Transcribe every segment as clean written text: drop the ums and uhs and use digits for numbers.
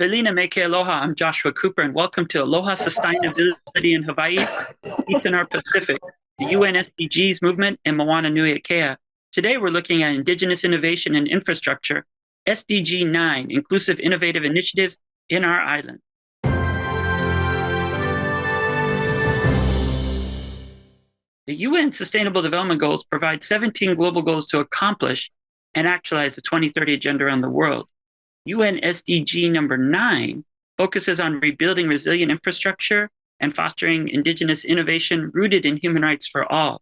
Felina Meke Aloha, I'm Joshua Cooper, and welcome to Aloha SustAINAbility in Hawaii, East and our Pacific, the UN SDGs movement, and Moana Nui Akea. Today, we're looking at Indigenous innovation and infrastructure, SDG 9, inclusive innovative initiatives in our island. The UN Sustainable Development Goals provide 17 global goals to accomplish and actualize the 2030 agenda around the world. UN SDG number 9 focuses on rebuilding resilient infrastructure and fostering Indigenous innovation rooted in human rights for all.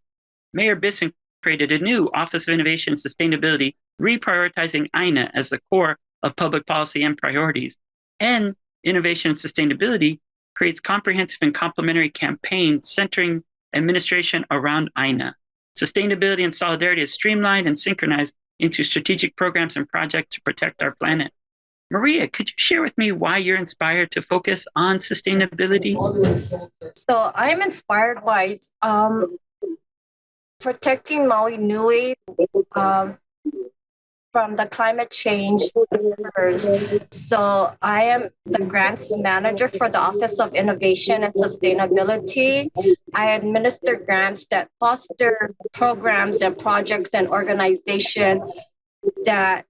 Mayor Bisson created a new Office of Innovation and Sustainability, reprioritizing AINA as the core of public policy and priorities. And Innovation and Sustainability creates comprehensive and complementary campaigns centering administration around AINA. Sustainability and solidarity is streamlined and synchronized into strategic programs and projects to protect our planet. Maria, could you share with me why you're inspired to focus on sustainability? So I'm inspired by protecting Maui Nui from the climate change. So I am the grants manager for the Office of Innovation and Sustainability. I administer grants that foster programs and projects and organizations that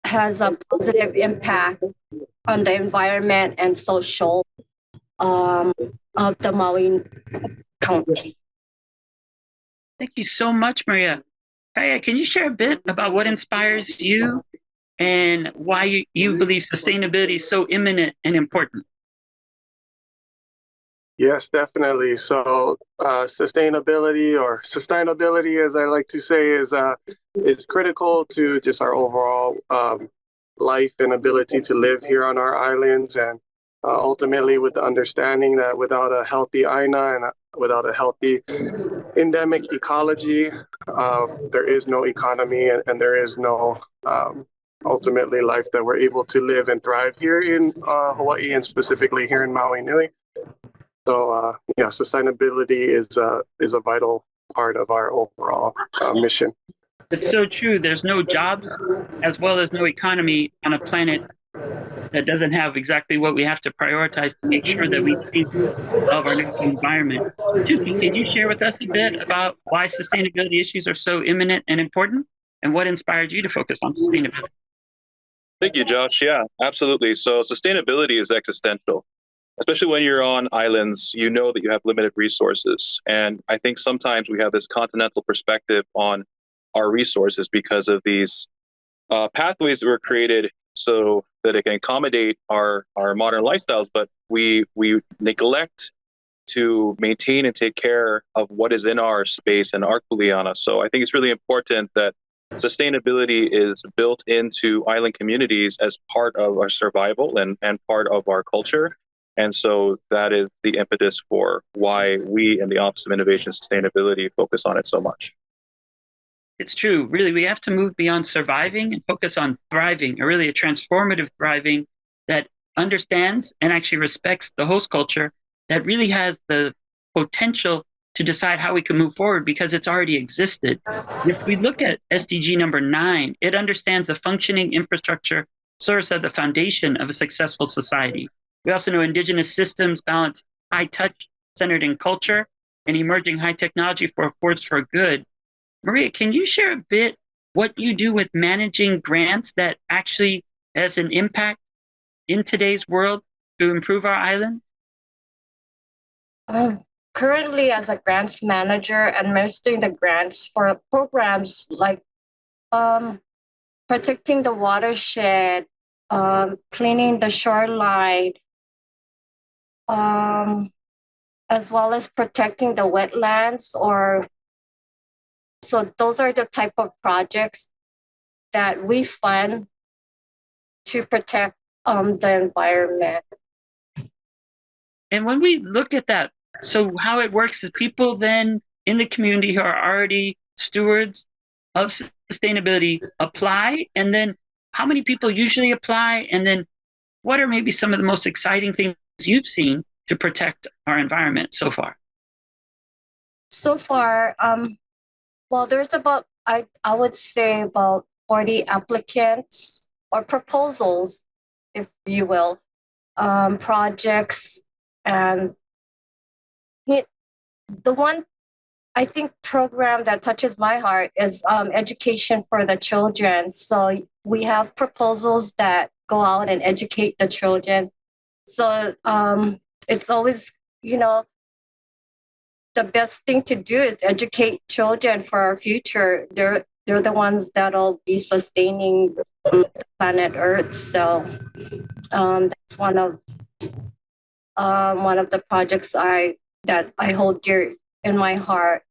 has a positive impact on the environment and social of the Maui County. Thank you so much, Maria. Kaiea, can you share a bit about what inspires you and why you believe sustainability is so imminent and important? Yes, definitely. So SustAINAbility, as I like to say, is critical to just our overall life and ability to live here on our islands, and ultimately with the understanding that without a healthy AINA and without a healthy endemic ecology, there is no economy and there is no ultimately life that we're able to live and thrive here in Hawaii, and specifically here in Maui Nui. So sustainability is a vital part of our overall mission. It's so true. There's no jobs as well as no economy on a planet that doesn't have exactly what we have to prioritize to make sure that we think of our natural environment. Tuki, can you share with us a bit about why sustainability issues are so imminent and important, and what inspired you to focus on sustainability? Thank you, Josh. Yeah, absolutely. So sustainability is existential. Especially when you're on islands, you know that you have limited resources. And I think sometimes we have this continental perspective on our resources because of these pathways that were created so that it can accommodate our modern lifestyles, but we neglect to maintain and take care of what is in our space and our kuleana. So I think it's really important that sustainability is built into island communities as part of our survival and part of our culture. And so that is the impetus for why we in the Office of Innovation and Sustainability focus on it so much. It's true. Really, we have to move beyond surviving and focus on thriving, or really a transformative thriving that understands and actually respects the host culture, that really has the potential to decide how we can move forward because it's already existed. If we look at SDG number 9, it understands a functioning infrastructure serves as the foundation of a successful society. We also know Indigenous systems balance high touch centered in culture and emerging high technology for a force for good. Maria, can you share a bit what you do with managing grants that actually has an impact in today's world to improve our island? Currently, as a grants manager, administering the grants for programs like protecting the watershed, cleaning the shoreline, as well as protecting the wetlands. So those are the type of projects that we fund to protect the environment. And when we look at that, so how it works is people then in the community who are already stewards of sustainability apply, and then how many people usually apply, and then what are maybe some of the most exciting things you've seen to protect our environment so far? So far, well, there's about, I would say about 40 applicants or proposals, if you will, projects. And the one, I think, program that touches my heart is education for the children. So we have proposals that go out and educate the children. So it's always, the best thing to do is educate children for our future. They're the ones that'll be sustaining the planet Earth. So that's one of the projects that I hold dear in my heart.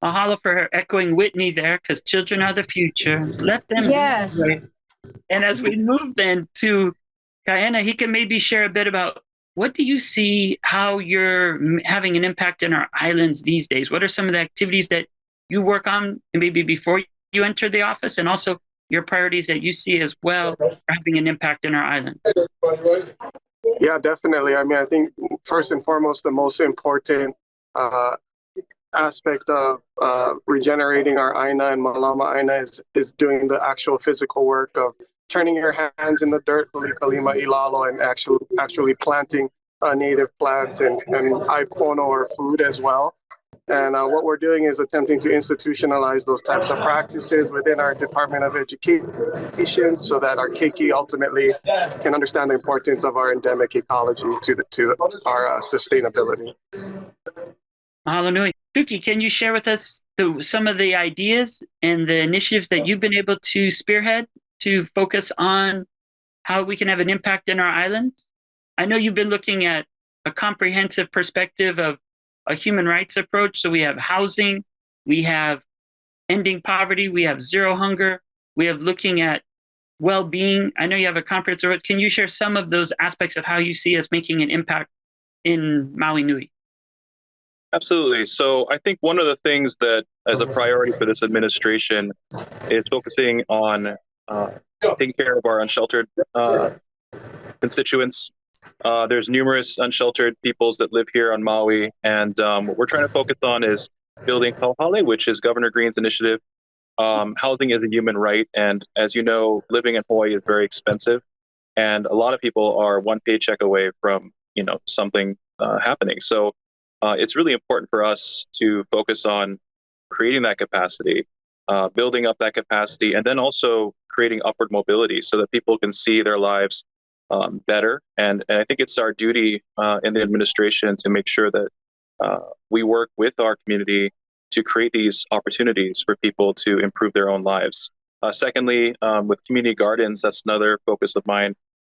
Mahalo for her echoing Whitney there, because children are the future. Let them Yes. be. And as we move then to Kaiea, he can maybe share a bit about what do you see how you're having an impact in our islands these days? What are some of the activities that you work on maybe before you enter the office, and also your priorities that you see as well having an impact in our island? Yeah, definitely. I mean, I think first and foremost, the most important aspect of regenerating our aina and malama aina is doing the actual physical work of turning your hands in the dirt, kalima ilalo, and actually planting native plants and aipono or food as well. And what we're doing is attempting to institutionalize those types of practices within our Department of Education so that our keiki ultimately can understand the importance of our endemic ecology to our sustainability. Mahalo nui. Tuki, can you share with us some of the ideas and the initiatives that you've been able to spearhead to focus on how we can have an impact in our islands? I know you've been looking at a comprehensive perspective of a human rights approach. So we have housing, we have ending poverty, we have zero hunger, we have looking at well-being. I know you have a comprehensive. Can you share some of those aspects of how you see us making an impact in Maui Nui? Absolutely. So I think one of the things that as a priority for this administration is focusing on taking care of our unsheltered constituents. There's numerous unsheltered peoples that live here on Maui, and what we're trying to focus on is building Kauhale, which is Governor Green's initiative. Housing is a human right, and as you know, living in Hawaii is very expensive, and a lot of people are one paycheck away from something happening. So it's really important for us to focus on creating that capacity, building up that capacity, and then also creating upward mobility so that people can see their lives better. And I think it's our duty in the administration to make sure that we work with our community to create these opportunities for people to improve their own lives. Secondly, with community gardens, that's another focus of mine,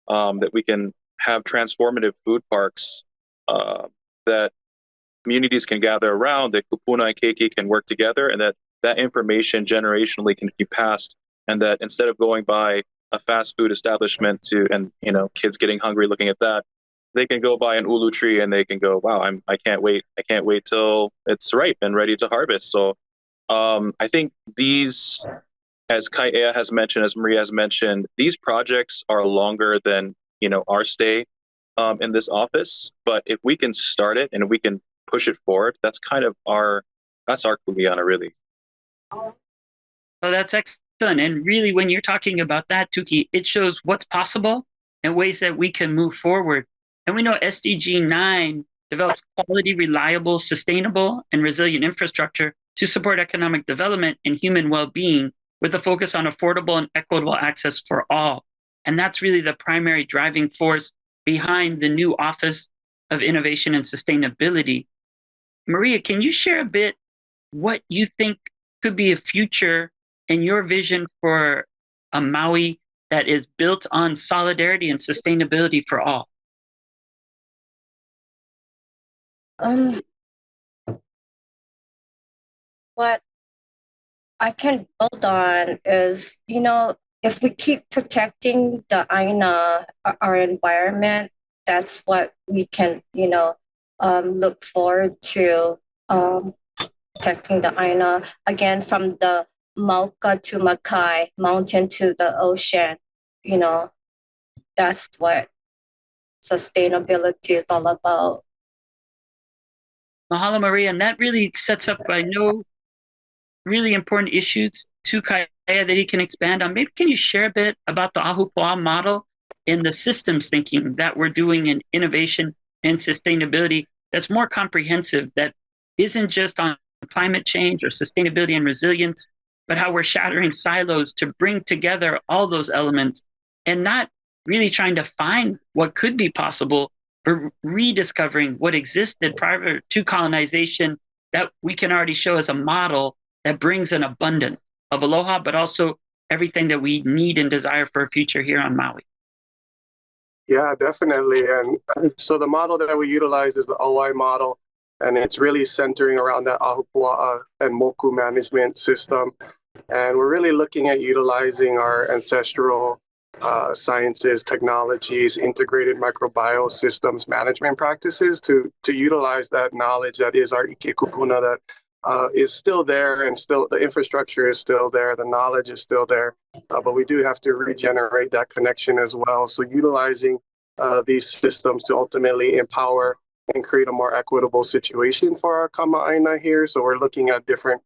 that we can have transformative food parks that communities can gather around, that kupuna and keiki can work together, and that information generationally can be passed, and that instead of going by a fast food establishment and kids getting hungry looking at that, they can go buy an ulu tree and they can go, wow, I can't wait till it's ripe and ready to harvest. So I think these, as Kaiea has mentioned, as Maria has mentioned, these projects are longer than our stay in this office. But if we can start it and we can push it forward, that's kind of our kuleana, really. Oh, that's excellent. And really, when you're talking about that, Tuki, it shows what's possible and ways that we can move forward. And we know SDG 9 develops quality, reliable, sustainable, and resilient infrastructure to support economic development and human well-being with a focus on affordable and equitable access for all. And that's really the primary driving force behind the new Office of Innovation and Sustainability. Maria, can you share a bit what you think could be a future and your vision for a Maui that is built on solidarity and sustainability for all? What I can build on is, if we keep protecting the aina, our environment, that's what we can, look forward to, protecting the aina, again, from the Mauka to Makai, mountain to the ocean. That's what sustainability is all about. Mahalo, Maria. And that really sets up, I know, really important issues to Kaiea that he can expand on. Maybe can you share a bit about the Ahupua'a model and the systems thinking that we're doing in innovation and sustainability that's more comprehensive, that isn't just on climate change or sustainability and resilience, but how we're shattering silos to bring together all those elements and not really trying to find what could be possible, but rediscovering what existed prior to colonization that we can already show as a model that brings an abundance of aloha, but also everything that we need and desire for a future here on Maui. Yeah, definitely. And so the model that we utilize is the OI model, and it's really centering around that Ahupua'a and Moku management system. And we're really looking at utilizing our ancestral sciences, technologies, integrated microbiosystems management practices to utilize that knowledge that is our ike kupuna that is still there, and still the infrastructure is still there, the knowledge is still there, but we do have to regenerate that connection as well. So utilizing these systems to ultimately empower and create a more equitable situation for our kama'aina here. So we're looking at different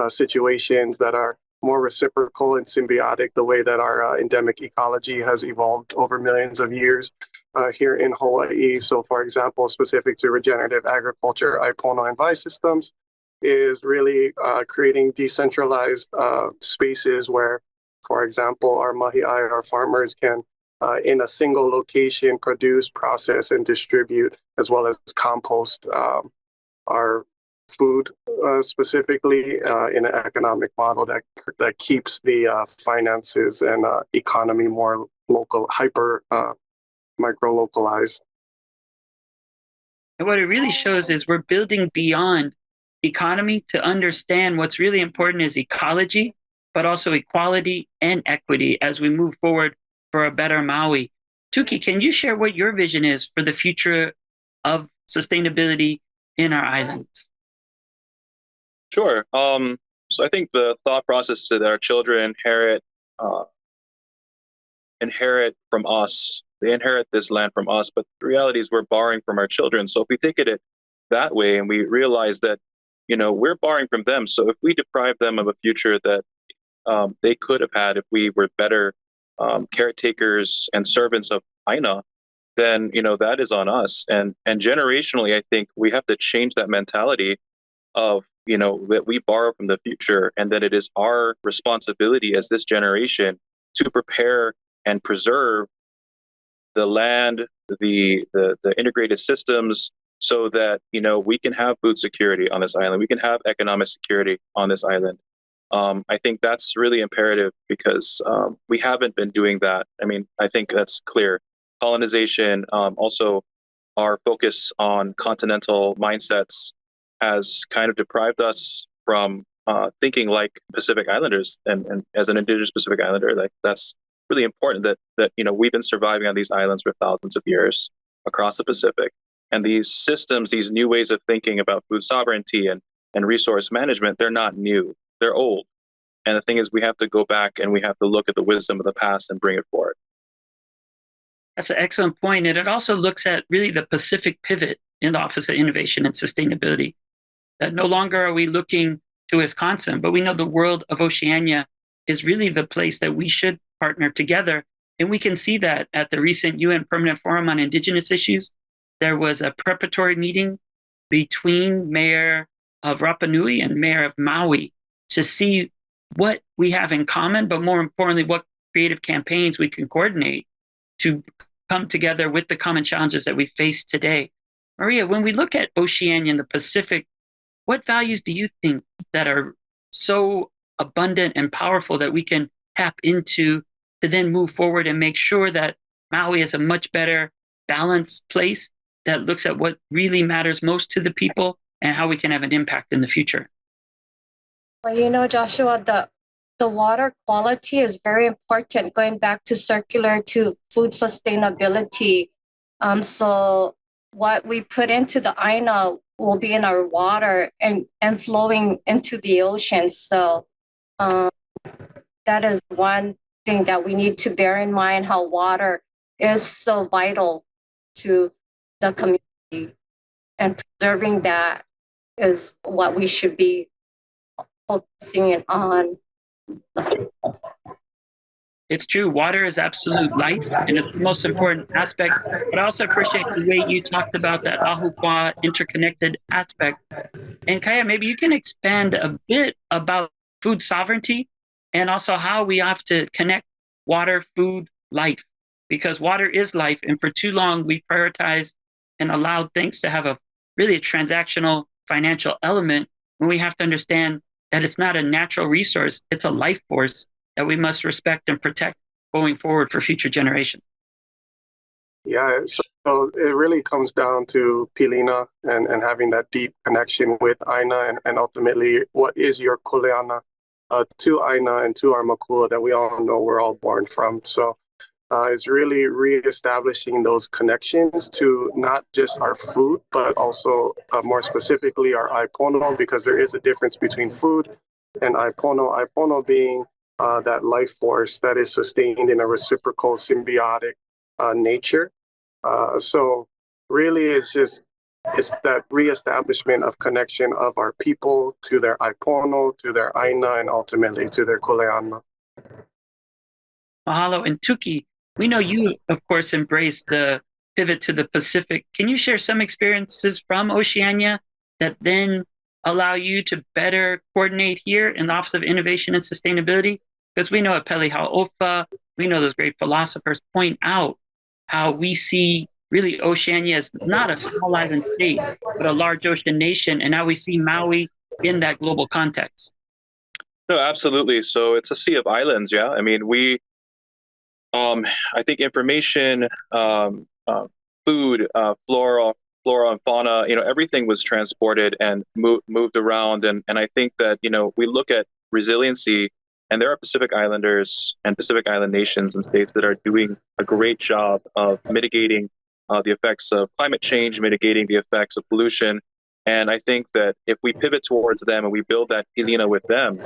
situations that are more reciprocal and symbiotic, the way that our endemic ecology has evolved over millions of years here in Hawaii. So for example, specific to regenerative agriculture, Aipono and Vai systems is really creating decentralized spaces where, for example, our mahi'ai, our farmers can in a single location produce, process, and distribute, as well as compost our food specifically in an economic model that keeps the finances and economy more local, hyper micro localized. And what it really shows is we're building beyond economy to understand what's really important is ecology, but also equality and equity as we move forward for a better Maui. Tuki, can you share what your vision is for the future of sustainability in our islands? Sure. So I think the thought process is that our children inherit from us. They inherit this land from us, but the reality is we're borrowing from our children. So if we think it that way and we realize that, we're borrowing from them. So if we deprive them of a future that they could have had if we were better caretakers and servants of Aina, then, that is on us. And generationally, I think we have to change that mentality of, that we borrow from the future, and that it is our responsibility as this generation to prepare and preserve the land, the integrated systems, so that, we can have food security on this island. We can have economic security on this island. I think that's really imperative because we haven't been doing that. I mean, I think that's clear. Colonization, also our focus on continental mindsets has kind of deprived us from thinking like Pacific Islanders, and as an Indigenous Pacific Islander, like that's really important that we've been surviving on these islands for thousands of years across the Pacific, and these systems, these new ways of thinking about food sovereignty and resource management, they're not new, they're old. And the thing is, we have to go back and we have to look at the wisdom of the past and bring it forward. That's an excellent point, and it also looks at really the Pacific pivot in the Office of Innovation and Sustainability. That no longer are we looking to Wisconsin, but we know the world of Oceania is really the place that we should partner together. And we can see that at the recent UN Permanent Forum on Indigenous Issues. There was a preparatory meeting between Mayor of Rapa Nui and Mayor of Maui to see what we have in common, but more importantly, what creative campaigns we can coordinate to come together with the common challenges that we face today. Maria, when we look at Oceania and the Pacific, what values do you think that are so abundant and powerful that we can tap into to then move forward and make sure that Maui is a much better balanced place that looks at what really matters most to the people and how we can have an impact in the future? Well, Joshua, the water quality is very important, going back to circular to food sustainability. So what we put into the Aina will be in our water and flowing into the ocean. So that is one thing that we need to bear in mind, how water is so vital to the community, and preserving that is what we should be focusing on. It's true. Water is absolute life, and it's the most important aspect. But I also appreciate the way you talked about that ahupua'a interconnected aspect. And Kaiea, maybe you can expand a bit about food sovereignty and also how we have to connect water, food, life, because water is life. And for too long, we prioritized and allowed things to have a really a transactional financial element when we have to understand that it's not a natural resource, it's a life force that we must respect and protect going forward for future generations. Yeah, so it really comes down to Pilina and having that deep connection with Aina and ultimately what is your kuleana to Aina and to our makua that we all know we're all born from. So it's really reestablishing those connections to not just our food, but also more specifically our aipono, because there is a difference between food and aipono. Aipono being that life force that is sustained in a reciprocal symbiotic nature. So really it's that reestablishment of connection of our people to their aipono, to their aina, and ultimately to their kuleana. Mahalo. And Tuki, we know you, of course, embraced the pivot to the Pacific. Can you share some experiences from Oceania that then allow you to better coordinate here in the Office of Innovation and Sustainability? Because we know at Pele Hau'ofa, we know those great philosophers point out how we see really Oceania as not a small island state, but a large ocean nation, and how we see Maui in that global context. No, absolutely. So it's a sea of islands. Yeah. I mean, I think information, food, flora and fauna, everything was transported and moved around. And I think that, we look at resiliency, and there are Pacific Islanders and Pacific Island nations and states that are doing a great job of mitigating the effects of climate change, mitigating the effects of pollution. And I think that if we pivot towards them and we build that pilina with them,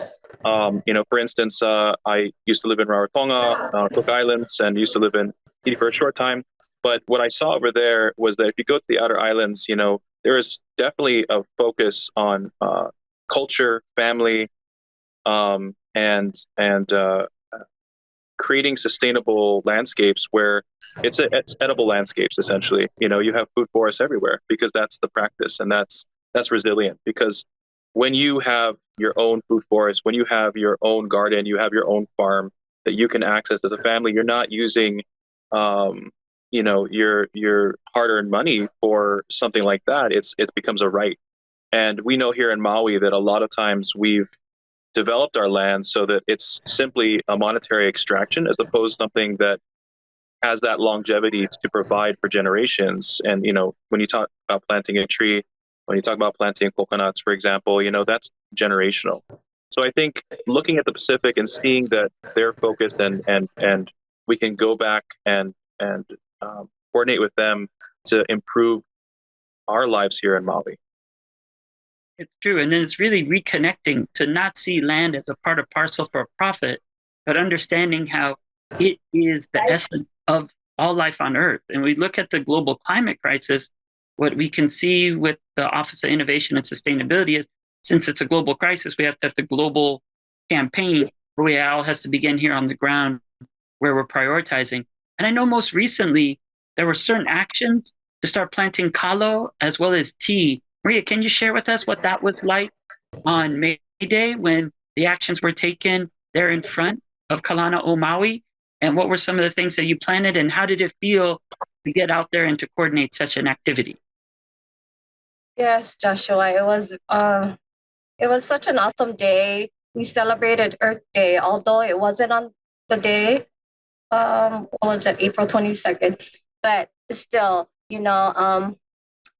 for instance, I used to live in Rarotonga, Cook Islands, and used to live in Tahiti for a short time. But what I saw over there was that if you go to the outer islands, there is definitely a focus on culture, family, and creating sustainable landscapes where it's edible landscapes. Essentially, you have food forests everywhere because that's the practice, and that's resilient. Because when you have your own food forest, when you have your own garden, you have your own farm that you can access as a family, you're not using your hard-earned money for something like that. It becomes a right. And we know here in Maui that a lot of times we've developed our land so that it's simply a monetary extraction as opposed to something that has that longevity to provide for generations. And, when you talk about planting a tree, when you talk about planting coconuts, for example, that's generational. So I think looking at the Pacific and seeing that they're focused and we can go back and coordinate with them to improve our lives here in Maui. It's true. And then it's really reconnecting to not see land as a part of parcel for profit, but understanding how it is the essence of all life on Earth. And we look at the global climate crisis, what we can see with the Office of Innovation and Sustainability is, since it's a global crisis, we have to have the global campaign where it all has to begin here on the ground where we're prioritizing. And I know most recently, there were certain actions to start planting kalo as well as tea. Maria, can you share with us what that was like on May Day when the actions were taken there in front of Kalana o Maui? And what were some of the things that you planted, and how did it feel to get out there and to coordinate such an activity? Yes, Joshua, it was such an awesome day. We celebrated Earth Day, although it wasn't on the day. What was it, April 22nd? But still,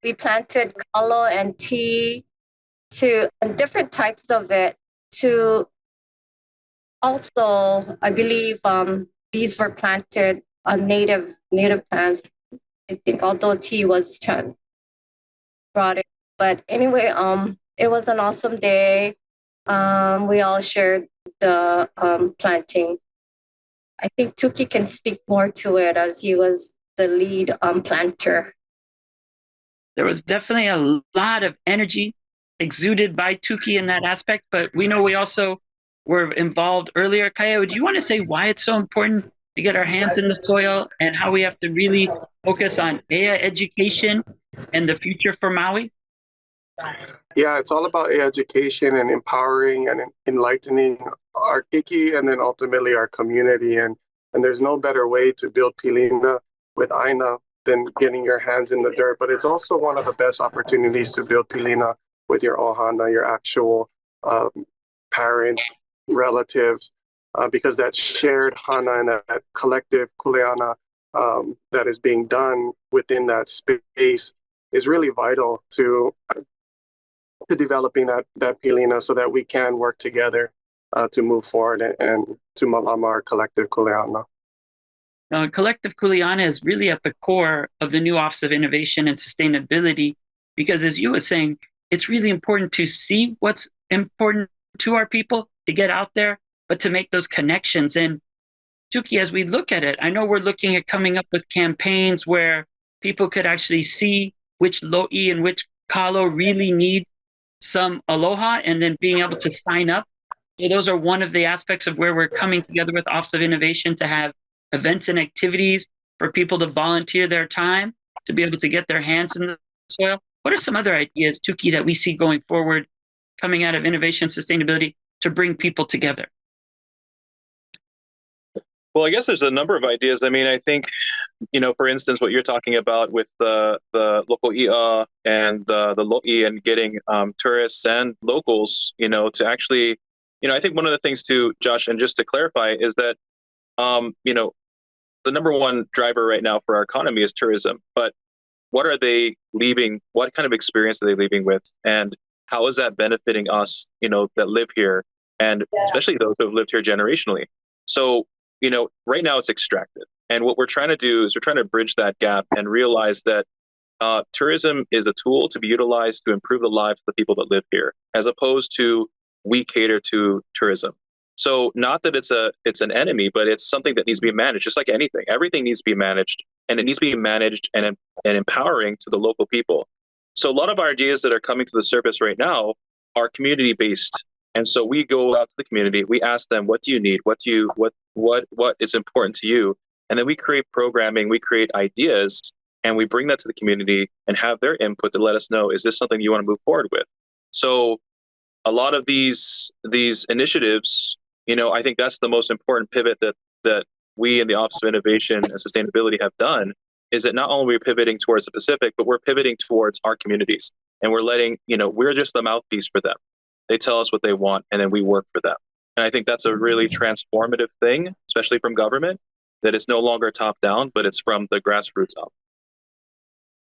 we planted kalo and tea and different types of it to also, I believe, these were planted on native plants. I think although tea was brought in. But anyway, it was an awesome day. We all shared the planting. I think Tuki can speak more to it as he was the lead planter. There was definitely a lot of energy exuded by Tuki in that aspect, but we know we also were involved earlier. Kaiea, do you want to say why it's so important to get our hands in the soil and how we have to really focus on education and the future for Maui? Yeah, it's all about education and empowering and enlightening our Kiki and then ultimately our community. And there's no better way to build Pilina with Aina than getting your hands in the dirt. But it's also one of the best opportunities to build Pilina with your ohana, your actual parents, relatives, because that shared hana and that collective kuleana that is being done within that space is really vital to developing that pilina so that we can work together to move forward and to malama our collective kuleana. Collective kuleana is really at the core of the new Office of Innovation and Sustainability, because as you were saying, it's really important to see what's important to our people, to get out there, but to make those connections. And Tuki, as we look at it, I know we're looking at coming up with campaigns where people could actually see which lo'i and which kalo really need some aloha and then being able to sign up. So those are one of the aspects of where we're coming together with Office of Innovation to have events and activities for people to volunteer their time to be able to get their hands in the soil. What are some other ideas, Tuki, that we see going forward coming out of innovation and sustainability to bring people together? Well, I guess there's a number of ideas. I mean, I think, for instance, what you're talking about with the local i'a and the lo'i and getting tourists and locals, to actually, I think one of the things too, Josh, and just to clarify, is that, the number one driver right now for our economy is tourism. But what are they leaving? What kind of experience are they leaving with? And how is that benefiting us, that live here, and especially those who have lived here generationally? So, right now it's extracted. And what we're trying to do is we're trying to bridge that gap and realize that tourism is a tool to be utilized to improve the lives of the people that live here, as opposed to we cater to tourism. So not that it's an enemy, but it's something that needs to be managed, just like anything. Everything needs to be managed, and it needs to be managed and empowering to the local people. So a lot of our ideas that are coming to the surface right now are community-based. And so we go out to the community, we ask them, what do you need? What is important to you? And then we create programming, we create ideas, and we bring that to the community and have their input to let us know, is this something you want to move forward with? So a lot of these initiatives, I think that's the most important pivot that we in the Office of Innovation and Sustainability have done, is that not only are we pivoting towards the Pacific, but we're pivoting towards our communities. And we're letting, we're just the mouthpiece for them. They tell us what they want, and then we work for them. And I think that's a really transformative thing, especially from government, that it's no longer top down, but it's from the grassroots up.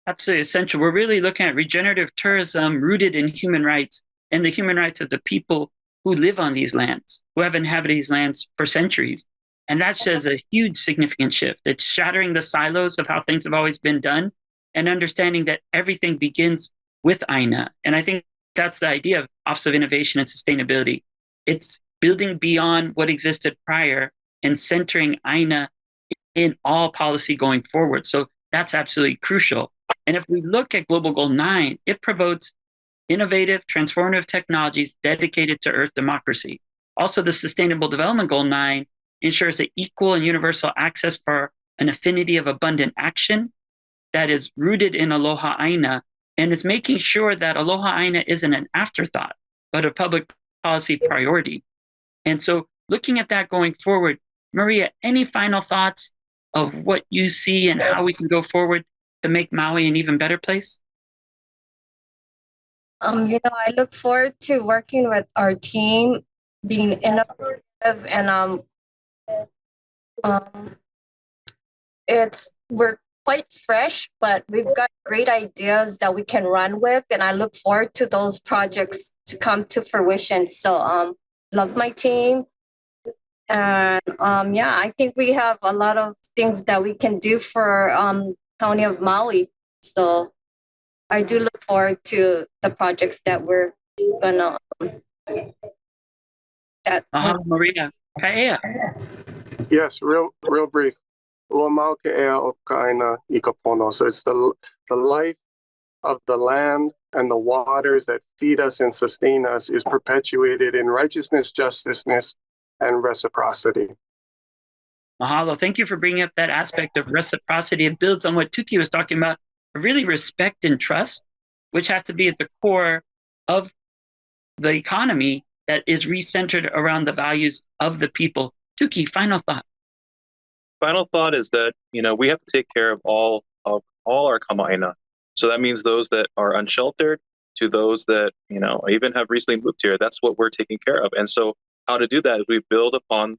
Absolutely essential. We're really looking at regenerative tourism rooted in human rights and the human rights of the people who live on these lands, who have inhabited these lands for centuries. And that says a huge significant shift. It's shattering the silos of how things have always been done and understanding that everything begins with Aina. And I think that's the idea of Office of Innovation and Sustainability. It's building beyond what existed prior and centering Aina in all policy going forward. So that's absolutely crucial. And if we look at Global Goal 9, it promotes innovative, transformative technologies dedicated to Earth democracy. Also, the Sustainable Development Goal 9 ensures an equal and universal access for an affinity of abundant action that is rooted in Aloha Aina. And it's making sure that Aloha Aina isn't an afterthought, but a public policy priority. And so looking at that going forward, Maria, any final thoughts of what you see and how we can go forward to make Maui an even better place? I look forward to working with our team, being innovative, and we're quite fresh, but we've got great ideas that we can run with, and I look forward to those projects to come to fruition. So love my team, and I think we have a lot of things that we can do for County of Maui. So I do look forward to the projects that we're gonna. Maria, Kaiea. Yes, real brief. Ua mau ke ea o ka aina I ka pono. So it's the life of the land and the waters that feed us and sustain us is perpetuated in righteousness, justiceness, and reciprocity. Mahalo. Thank you for bringing up that aspect of reciprocity. It builds on what Tuki was talking about, really respect and trust, which has to be at the core of the economy that is recentered around the values of the people. Tuki, final thought. Final thought is that, we have to take care of all our kama'aina. So that means those that are unsheltered to those that, even have recently moved here. That's what we're taking care of. And so how to do that is we build upon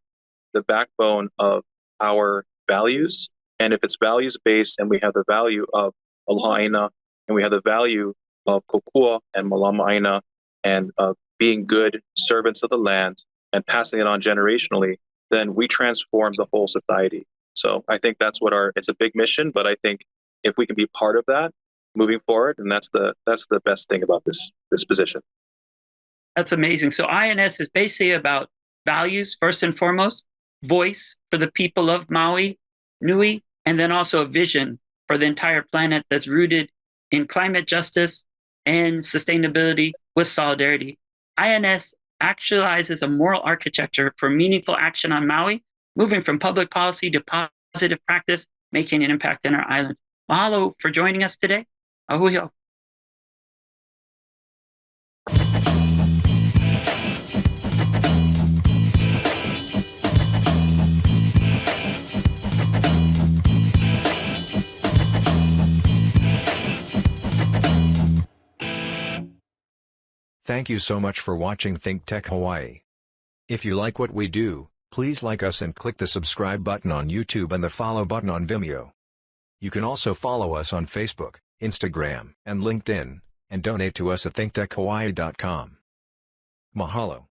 the backbone of our values. And if it's values-based and we have the value of aloha and we have the value of kokua and malama and being good servants of the land and passing it on generationally, then we transform the whole society. So I think that's what it's a big mission, but I think if we can be part of that moving forward, and that's the best thing about this position. That's amazing. So INS is basically about values, first and foremost, voice for the people of Maui, Nui, and then also a vision for the entire planet that's rooted in climate justice and sustainability with solidarity. INS actualizes a moral architecture for meaningful action on Maui, moving from public policy to positive practice, making an impact in our islands. Mahalo for joining us today. Ahuio. Thank you so much for watching ThinkTech Hawaii. If you like what we do, please like us and click the subscribe button on YouTube and the follow button on Vimeo. You can also follow us on Facebook, Instagram, and LinkedIn, and donate to us at thinktechhawaii.com. Mahalo.